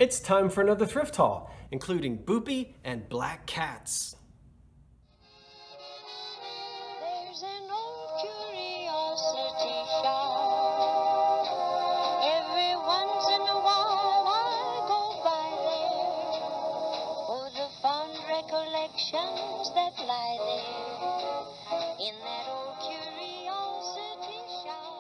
It's time for another thrift haul, including Boopy and black cats. There's an old curiosity shop. Every once in a while I go by there for the fond recollections that lie there in that old curiosity shop.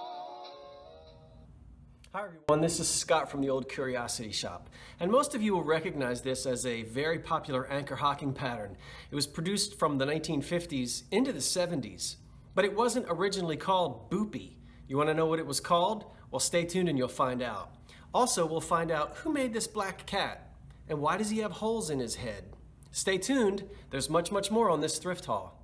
Hi everyone, this is Scott from the Old Curiosity Shop, and most of you will recognize this as a very popular anchor hocking pattern. It was produced from the 1950s into the 70s, but it wasn't originally called Boopy. You want to know what it was called? Well, stay tuned and you'll find out. Also, we'll find out who made this black cat, and why does he have holes in his head? Stay tuned, there's much more on this thrift haul.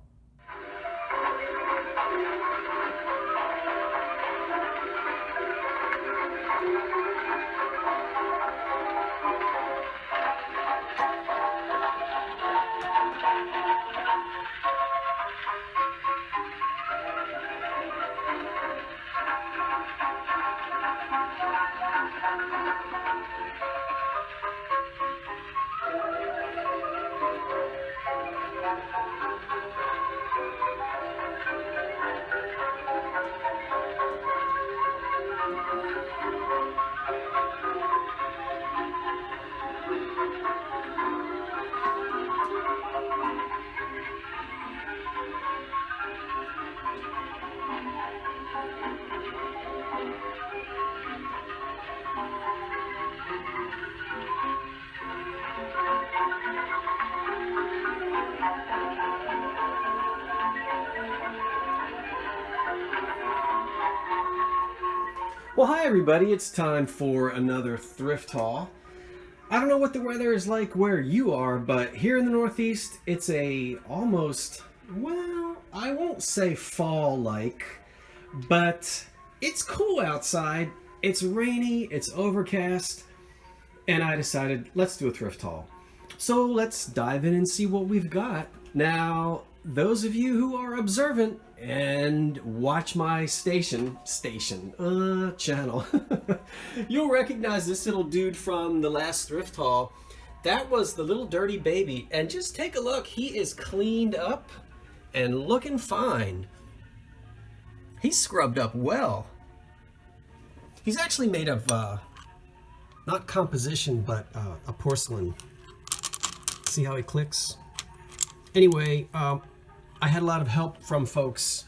Well, hi everybody, it's time for another thrift haul. I don't know what the weather is like where you are, but here in the Northeast, it's almost, well, I won't say fall-like, but it's cool outside, it's rainy, it's overcast, and I decided, let's do a thrift haul. So let's dive in and see what we've got. Now, those of you who are observant and watch my channel, you'll recognize this little dude from the last thrift haul. That was the little dirty baby, and just take a look. He is cleaned up and looking fine. He's scrubbed up well. He's actually made of not composition, but a porcelain. See how he clicks? Anyway, I had a lot of help from folks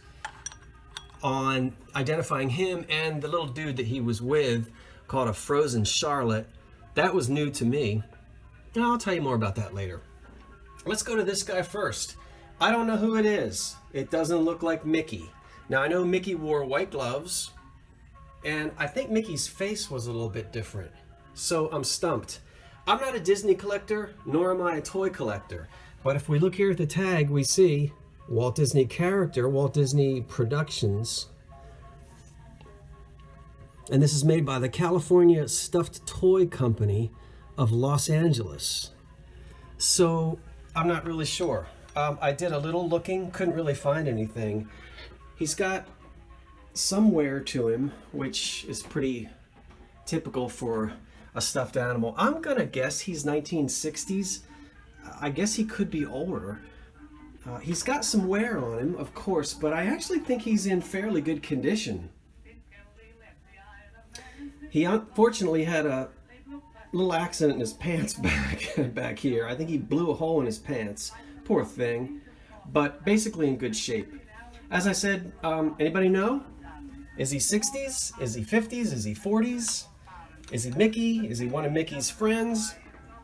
on identifying him and the little dude that he was with, called a frozen Charlotte. That was new to me. I'll tell you more about that later. Let's go to this guy first. I don't know who it is. It doesn't look like Mickey. Now I know Mickey wore white gloves, and I think Mickey's face was a little bit different. So I'm stumped. I'm not a Disney collector, nor am I a toy collector. But if we look here at the tag, we see Walt Disney character, Walt Disney Productions. And this is made by the California Stuffed Toy Company of Los Angeles. So I'm not really sure. I did a little looking, couldn't really find anything. He's got some wear to him, which is pretty typical for a stuffed animal. I'm gonna guess he's 1960s. I guess he could be older. He's got some wear on him, of course, but I actually think he's in fairly good condition. He unfortunately had a little accident in his pants back here. I think he blew a hole in his pants. Poor thing. But basically in good shape. As I said, anybody know? Is he 60s? Is he 50s? Is he 40s? Is he Mickey? Is he one of Mickey's friends?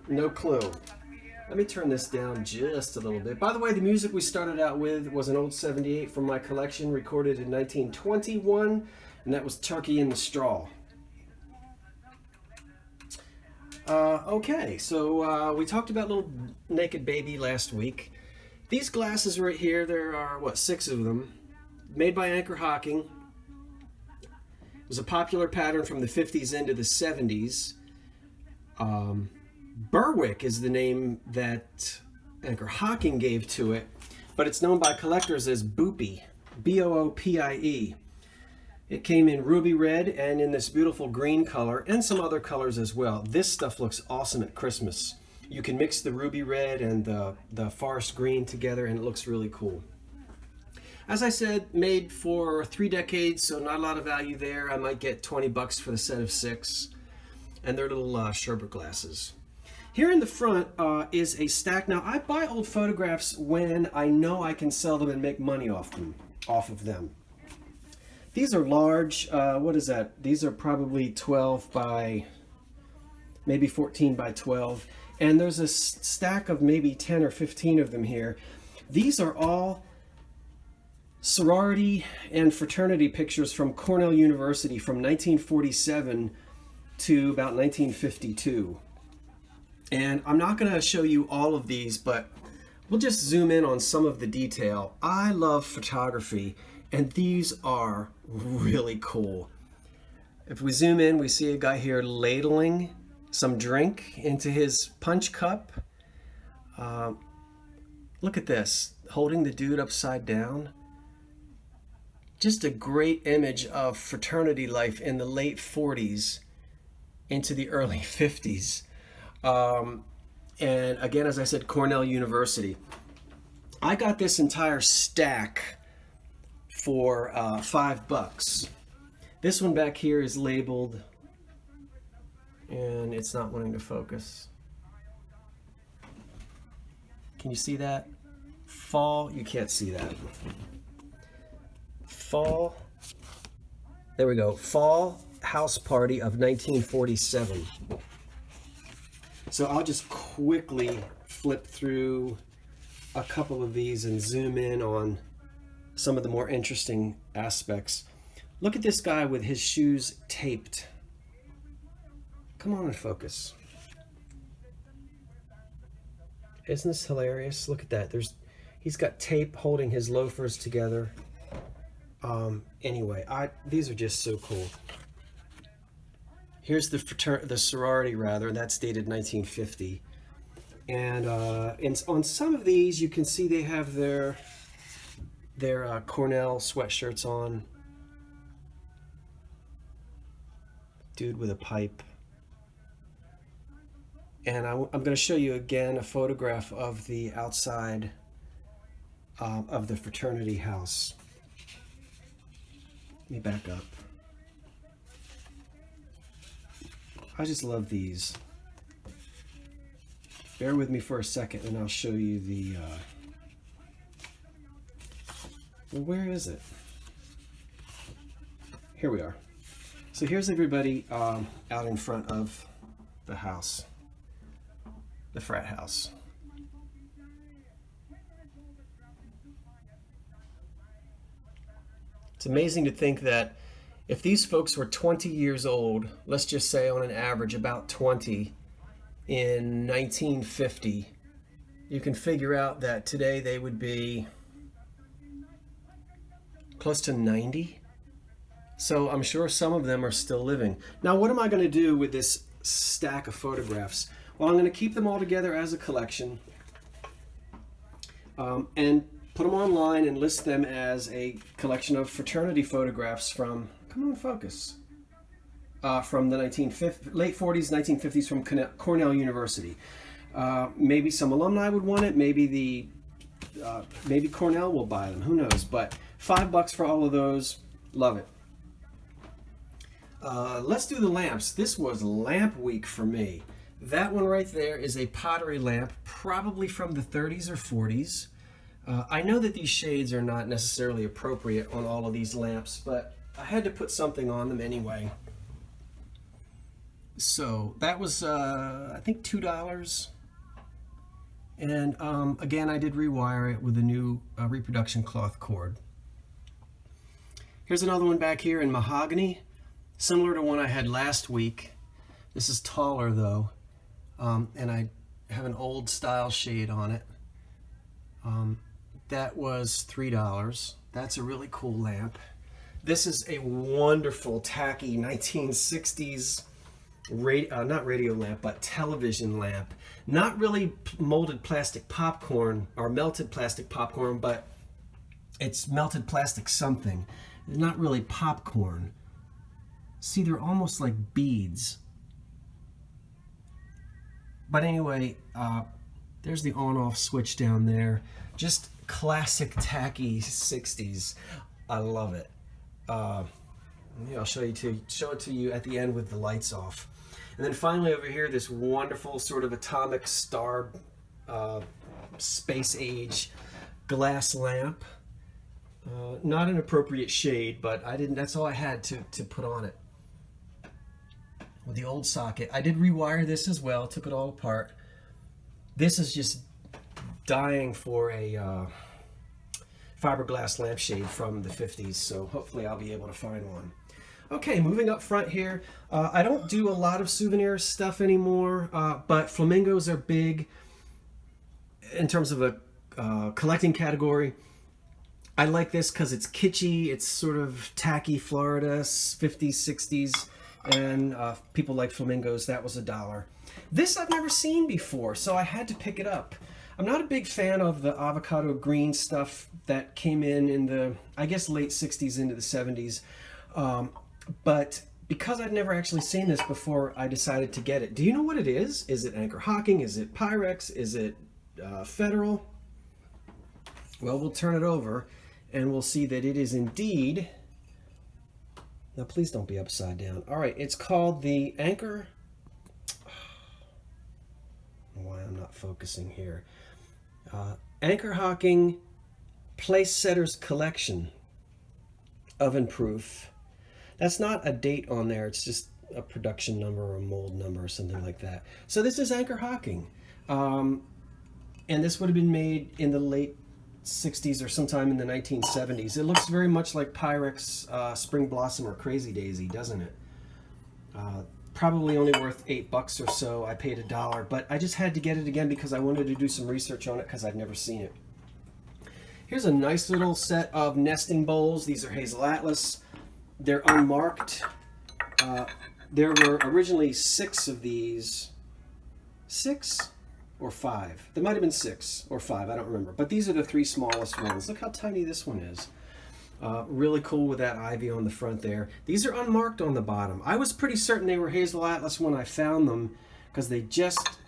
No clue. Let me turn this down just a little bit. By the way, the music we started out with was an old 78 from my collection, recorded in 1921, and that was Turkey in the Straw. Okay, so we talked about little naked baby last week. These glasses right here, there are, what, 6 of them, made by Anchor Hocking. It was a popular pattern from the 50s into the 70s. Berwick is the name that Anchor Hocking gave to it, but it's known by collectors as Boopy, B-O-O-P-I-E. It came in ruby red and in this beautiful green color and some other colors as well. This stuff looks awesome at Christmas. You can mix the ruby red and the forest green together and it looks really cool. As I said, made for 3 decades, so not a lot of value there. I might get 20 bucks for the set of 6. And they're little sherbet glasses. Here in the front is a stack. Now, I buy old photographs when I know I can sell them and make money off of them. These are large. What is that? These are probably 12 by, maybe 14 by 12. And there's a stack of maybe 10 or 15 of them here. These are all sorority and fraternity pictures from Cornell University from 1947 to about 1952. And I'm not going to show you all of these, but we'll just zoom in on some of the detail. I love photography, and these are really cool. If we zoom in, we see a guy here ladling some drink into his punch cup. Look at this, holding the dude upside down. Just a great image of fraternity life in the late 40s into the early 50s. And again, as I said, Cornell University. I got this entire stack for $5. This one back here is labeled, and it's not wanting to focus. Can you see that? Fall, you can't see that. Fall, there we go. Fall house party of 1947. So I'll just quickly flip through a couple of these and zoom in on some of the more interesting aspects. Look at this guy with his shoes taped. Come on and focus. Isn't this hilarious? Look at that. He's got tape holding his loafers together. Anyway, these are just so cool. Here's the sorority rather, that's dated 1950. And on some of these, you can see they have their Cornell sweatshirts on. Dude with a pipe. And I'm going to show you again a photograph of the outside of the fraternity house. Let me back up. I just love these. Bear with me for a second and I'll show you the... Well, where is it? Here we are. So here's everybody out in front of the house. The frat house. It's amazing to think that if these folks were 20 years old, let's just say on an average about 20 in 1950, you can figure out that today they would be close to 90. So I'm sure some of them are still living. Now, what am I going to do with this stack of photographs? Well, I'm going to keep them all together as a collection and put them online and list them as a collection of fraternity photographs from, come on, focus, from the late 40s, 1950s from Cornell University. Maybe some alumni would want it. Maybe maybe Cornell will buy them. Who knows? But $5 for all of those. Love it. Let's do the lamps. This was lamp week for me. That one right there is a pottery lamp, probably from the 30s or 40s. I know that these shades are not necessarily appropriate on all of these lamps, but I had to put something on them anyway. So that was, I think, $2. And again, I did rewire it with a new reproduction cloth cord. Here's another one back here in mahogany, similar to one I had last week. This is taller though, and I have an old style shade on it. That was $3. That's a really cool lamp. This is a wonderful tacky 1960s not radio lamp, but television lamp. Not really molded plastic popcorn or melted plastic popcorn, but it's melted plastic something. They're not really popcorn. See, they're almost like beads. But anyway, there's the on-off switch down there. Just classic tacky 60s. I love it. I'll show it to you at the end with the lights off. And then finally over here, this wonderful sort of atomic star space age glass lamp. Not an appropriate shade, but that's all I had to put on it. With the old socket. I did rewire this as well, took it all apart. This is just dying for a fiberglass lampshade from the 50s, so hopefully I'll be able to find one. Okay, moving up front here. I don't do a lot of souvenir stuff anymore, but flamingos are big in terms of a collecting category. I like this because it's kitschy, it's sort of tacky Florida, 50s, 60s, and people like flamingos. That was $1. This I've never seen before, so I had to pick it up. I'm not a big fan of the avocado green stuff that came in the, I guess, late 60s into the 70s. But because I'd never actually seen this before, I decided to get it. Do you know what it is? Is it Anchor Hocking? Is it Pyrex? Is it Federal? Well, we'll turn it over and we'll see that it is indeed. Now, please don't be upside down. All right, it's called the Anchor. Why I'm not focusing here. Anchor Hocking Place Setters Collection Oven Proof. That's not a date on there. It's just a production number or a mold number or something like that. So this is Anchor Hocking. And this would have been made in the late 60s or sometime in the 1970s. It looks very much like Pyrex Spring Blossom or Crazy Daisy, doesn't it? Probably only worth $8 or so. I paid $1, but I just had to get it again because I wanted to do some research on it because I'd never seen it. Here's a nice little set of nesting bowls. These are Hazel Atlas. They're unmarked. There were originally 6 of these. 6 or 5? There might have been 6 or 5. I don't remember. But these are the 3 smallest ones. Look how tiny this one is. Really cool with that ivy on the front there. These are unmarked on the bottom. I was pretty certain they were Hazel Atlas when I found them because they just,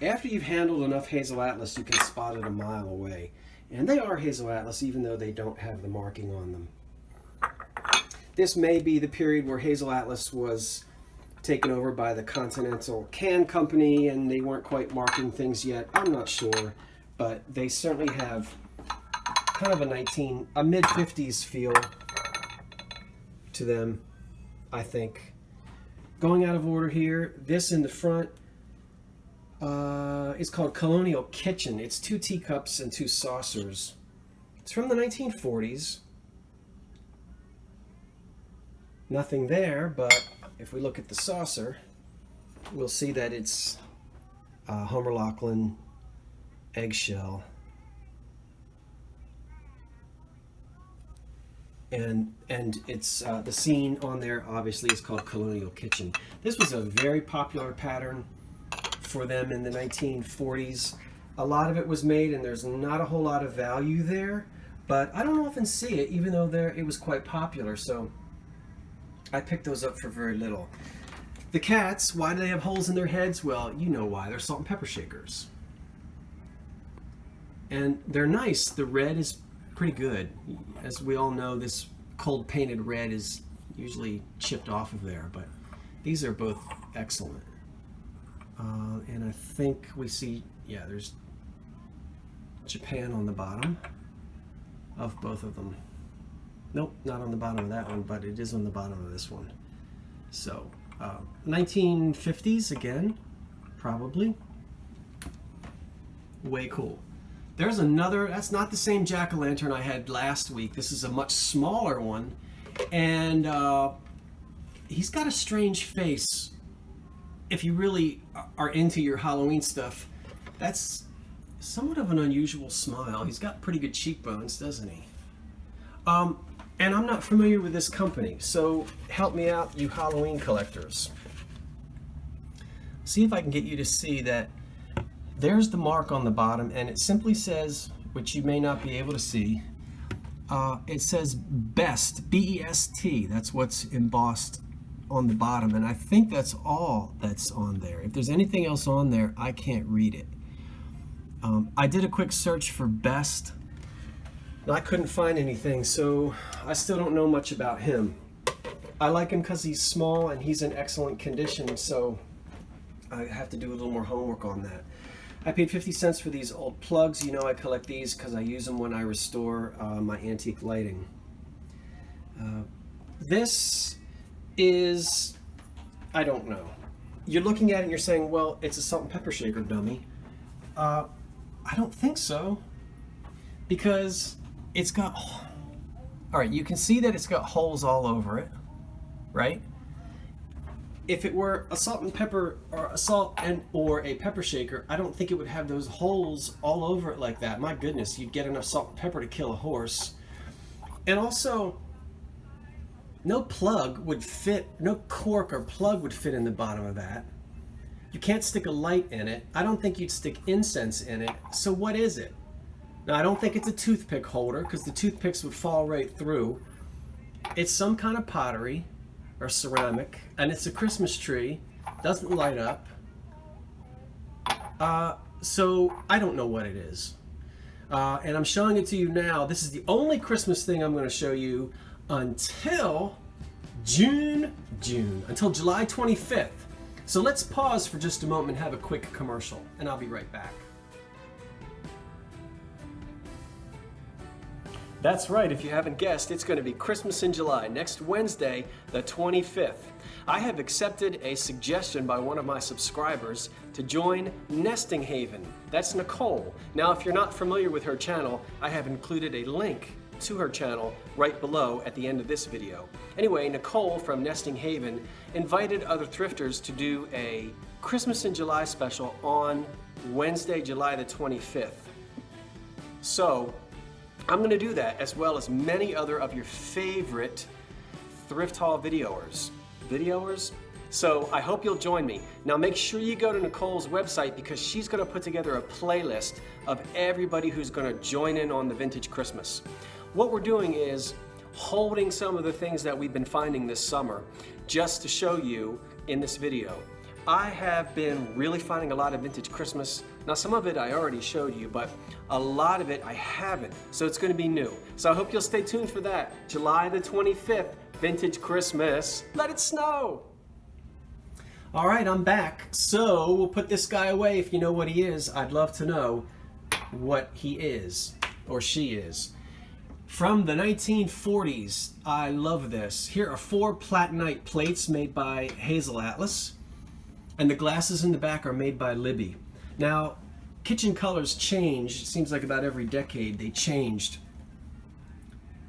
after you've handled enough Hazel Atlas, you can spot it a mile away. And they are Hazel Atlas even though they don't have the marking on them. This may be the period where Hazel Atlas was taken over by the Continental Can Company and they weren't quite marking things yet. I'm not sure, but they certainly have kind of a mid-50s feel to them, I think. Going out of order here, this in the front is called Colonial Kitchen. It's 2 teacups and 2 saucers. It's from the 1940s. Nothing there, but if we look at the saucer, we'll see that it's Homer Laughlin eggshell. And it's the scene on there obviously is called Colonial Kitchen. This was a very popular pattern for them in the 1940s. A lot of it was made and there's not a whole lot of value there, but I don't often see it even though it was quite popular, so I picked those up for very little. The cats, why do they have holes in their heads? Well, you know why. They're salt and pepper shakers. And they're nice. The red is pretty good. As we all know, this cold painted red is usually chipped off of there, but these are both excellent. And I think we see, yeah, there's Japan on the bottom of both of them. Nope, not on the bottom of that one, but it is on the bottom of this one. So, 1950s again, probably. Way cool. There's another, that's not the same jack-o'-lantern I had last week. This is a much smaller one. And he's got a strange face. If you really are into your Halloween stuff, that's somewhat of an unusual smile. He's got pretty good cheekbones, doesn't he? And I'm not familiar with this company, so help me out, you Halloween collectors. See if I can get you to see that there's the mark on the bottom, and it simply says, which you may not be able to see, It says Best, B-E-S-T. That's what's embossed on the bottom, and I think that's all that's on there. If there's anything else on there, I can't read it. I did a quick search for Best, and I couldn't find anything, so I still don't know much about him. I like him because he's small and he's in excellent condition, so I have to do a little more homework on that. I paid 50 cents for these old plugs. You know I collect these because I use them when I restore my antique lighting. This is, I don't know. You're looking at it and you're saying, well, it's a salt and pepper shaker dummy. I don't think so, because it's got, all right, you can see that it's got holes all over it, right? If it were a salt and pepper, or a salt and or a pepper shaker, I don't think it would have those holes all over it like that. My goodness, you'd get enough salt and pepper to kill a horse. And also, no plug would fit, no cork or plug would fit in the bottom of that. You can't stick a light in it. I don't think you'd stick incense in it. So what is it? Now, I don't think it's a toothpick holder, because the toothpicks would fall right through. It's some kind of pottery or ceramic, and it's a Christmas tree. Doesn't light up. So I don't know what it is. And I'm showing it to you now. This is the only Christmas thing I'm going to show you until until July 25th. So let's pause for just a moment and have a quick commercial, and I'll be right back. That's right, if you haven't guessed, it's going to be Christmas in July, next Wednesday, the 25th. I have accepted a suggestion by one of my subscribers to join Nesting Haven. That's Nicole. Now, if you're not familiar with her channel, I have included a link to her channel right below at the end of this video. Anyway, Nicole from Nesting Haven invited other thrifters to do a Christmas in July special on Wednesday, July the 25th. So I'm going to do that, as well as many other of your favorite Thrift Haul videoers. So I hope you'll join me. Now make sure you go to Nicole's website, because she's going to put together a playlist of everybody who's going to join in on the Vintage Christmas. What we're doing is holding some of the things that we've been finding this summer just to show you in this video. I have been really finding a lot of Vintage Christmas. Now, some of it I already showed you, but a lot of it I haven't, so it's going to be new. So I hope you'll stay tuned for that. July the 25th, Vintage Christmas. Let it snow! All right, I'm back. So we'll put this guy away. If you know what he is, I'd love to know what he is, or she is. From the 1940s, I love this. Here are 4 platinite plates made by Hazel Atlas, and the glasses in the back are made by Libby. Now, kitchen colors change. It seems like about every decade they changed.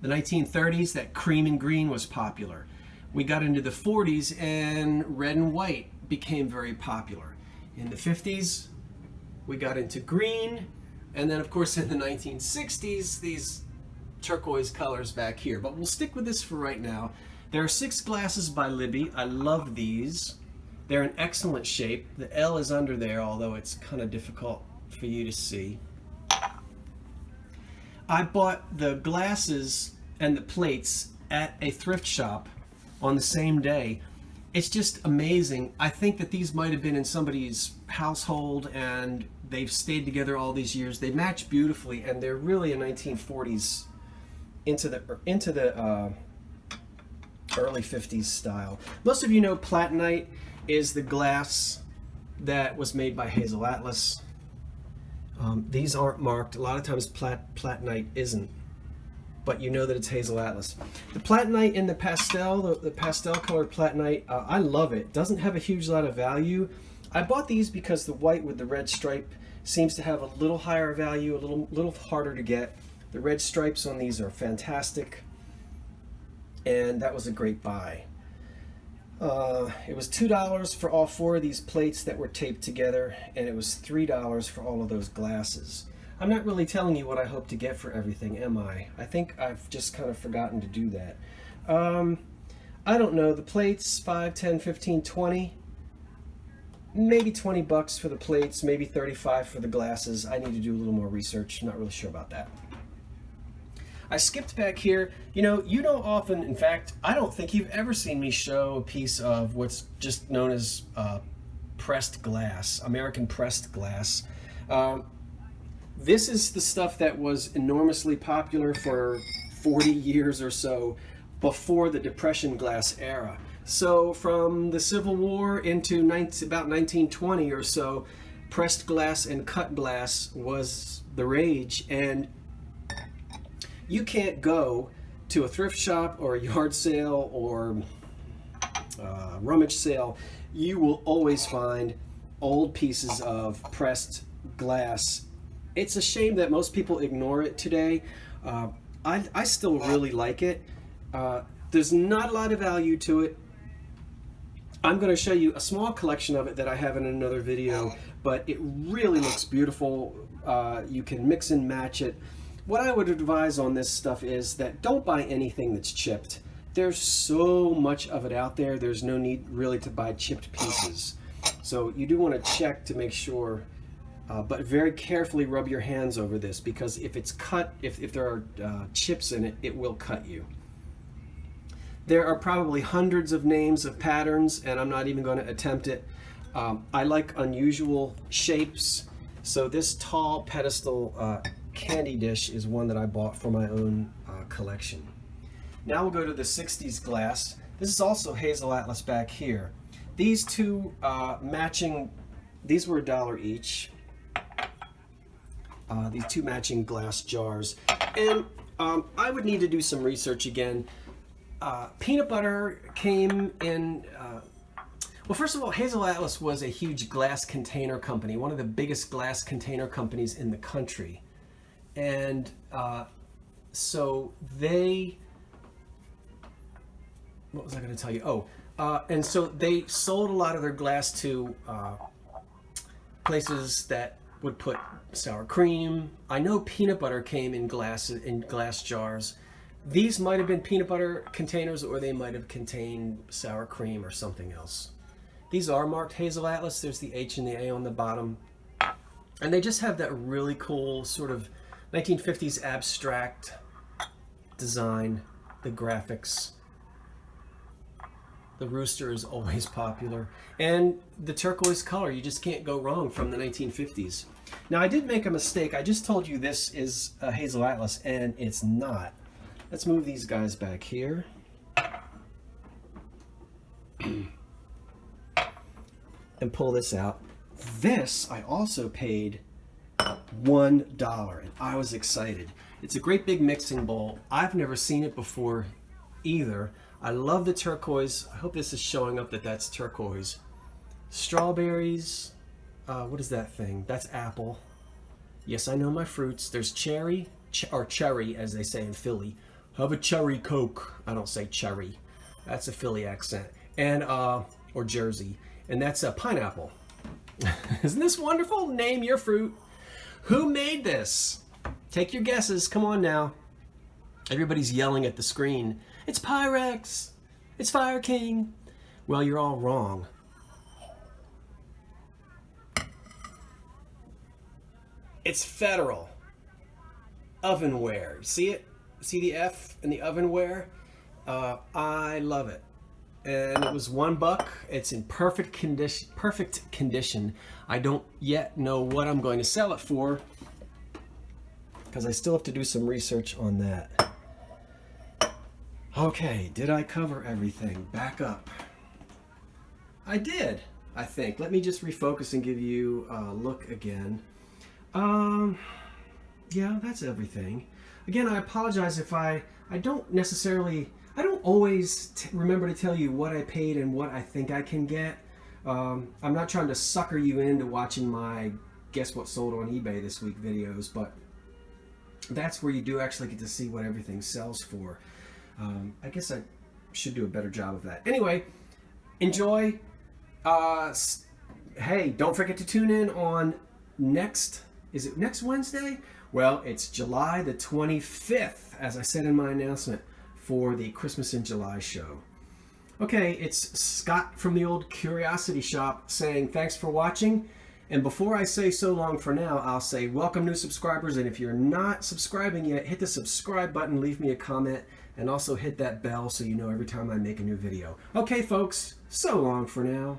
The 1930s, that cream and green was popular. We got into the 40s and red and white became very popular. In the 50s, we got into green, and then of course in the 1960s, these turquoise colors back here. But we'll stick with this for right now. There are 6 glasses by Libby. I love these. They're in excellent shape. The L is under there, although it's kind of difficult for you to see. I bought the glasses and the plates at a thrift shop on the same day. It's just amazing. I think that these might have been in somebody's household and they've stayed together all these years. They match beautifully, and they're really a 1940s into the early 50s style. Most of you know platinite is the glass that was made by Hazel Atlas. These aren't marked. A lot of times platinite isn't, but you know that it's Hazel Atlas. The platinite in the pastel, the pastel colored platinite, I love it. Doesn't have a huge lot of value. I bought these because the white with the red stripe seems to have a little higher value, a little harder to get. The red stripes on these are fantastic, and that was a great buy. It was $2 for all 4 of these plates that were taped together, and it was $3 for all of those glasses. I'm not really telling you what I hope to get for everything, am I? I think I've just kind of forgotten to do that. I don't know, the plates, 5, 10, 15, 20, maybe $20 for the plates, maybe 35 for the glasses. I need to do a little more research. I'm not really sure about that. I skipped back here. You don't often, in fact, I don't think you've ever seen me show a piece of what's just known as pressed glass, American pressed glass. This is the stuff that was enormously popular for 40 years or so before the Depression glass era. So from the Civil War into about 1920 or so, pressed glass and cut glass was the rage, and you can't go to a thrift shop or a yard sale or rummage sale. You will always find old pieces of pressed glass. It's a shame that most people ignore it today. I still really like it. There's not a lot of value to it. I'm going to show you a small collection of it that I have in another video, but it really looks beautiful. You can mix and match it. What I would advise on this stuff is that don't buy anything that's chipped. There's so much of it out there, there's no need really to buy chipped pieces. So you do want to check to make sure, but very carefully rub your hands over this, because if it's cut, if there are chips in it, it will cut you. There are probably hundreds of names of patterns, and I'm not even going to attempt it. I like unusual shapes, so this tall pedestal candy dish is one that I bought for my own collection. Now we'll go to the 60s glass. This is also Hazel Atlas back here. These two matching, these were $1 each. These two matching glass jars. And I would need to do some research again. Peanut butter came in, well, first of all, Hazel Atlas was a huge glass container company, one of the biggest glass container companies in the country. And so they, what was I going to tell you? Oh, and so they sold a lot of their glass to places that would put sour cream. I know peanut butter came in glass jars. These might have been peanut butter containers, or they might have contained sour cream or something else. These are marked Hazel Atlas. There's the H and the A on the bottom. And they just have that really cool sort of 1950s abstract design, the graphics. The rooster is always popular. And the turquoise color, you just can't go wrong from the 1950s. Now, I did make a mistake. I just told you this is a Hazel Atlas, and it's not. Let's move these guys back here. And pull this out. This I also paid $1, and I was excited. It's a great big mixing bowl. I've never seen it before either. I love the turquoise. I hope this is showing up that that's turquoise. Strawberries. What is that thing? That's apple. Yes, I know my fruits. There's cherry, or cherry as they say in Philly. Have a cherry Coke. I don't say cherry. That's a Philly accent. And, or Jersey. And that's a pineapple. Isn't this wonderful? Name your fruit. Who made this? Take your guesses. Come on now. Everybody's yelling at the screen. It's Pyrex. It's Fire King. Well, you're all wrong. It's Federal Ovenware. See it? See the F in the ovenware? I love it. And it was $1. It's in perfect condition. I don't yet know what I'm going to sell it for, because I still have to do some research on that. Okay, did I cover everything? Back up. I did, I think. Let me just refocus and give you a look again. Yeah, that's everything. Again, I apologize if I don't always remember to tell you what I paid and what I think I can get. I'm not trying to sucker you into watching my Guess What Sold on eBay this week videos, but that's where you do actually get to see what everything sells for. I guess I should do a better job of that. Anyway, enjoy. Hey, don't forget to tune in on next Wednesday? Well, it's July the 25th, as I said in my announcement, for the Christmas in July show. Okay, it's Scott from the old Curiosity Shop saying thanks for watching, And before I say so long for now, I'll say welcome new subscribers, and if you're not subscribing yet, hit the subscribe button, leave me a comment, and also hit that bell so you know every time I make a new video. Okay folks, so long for now.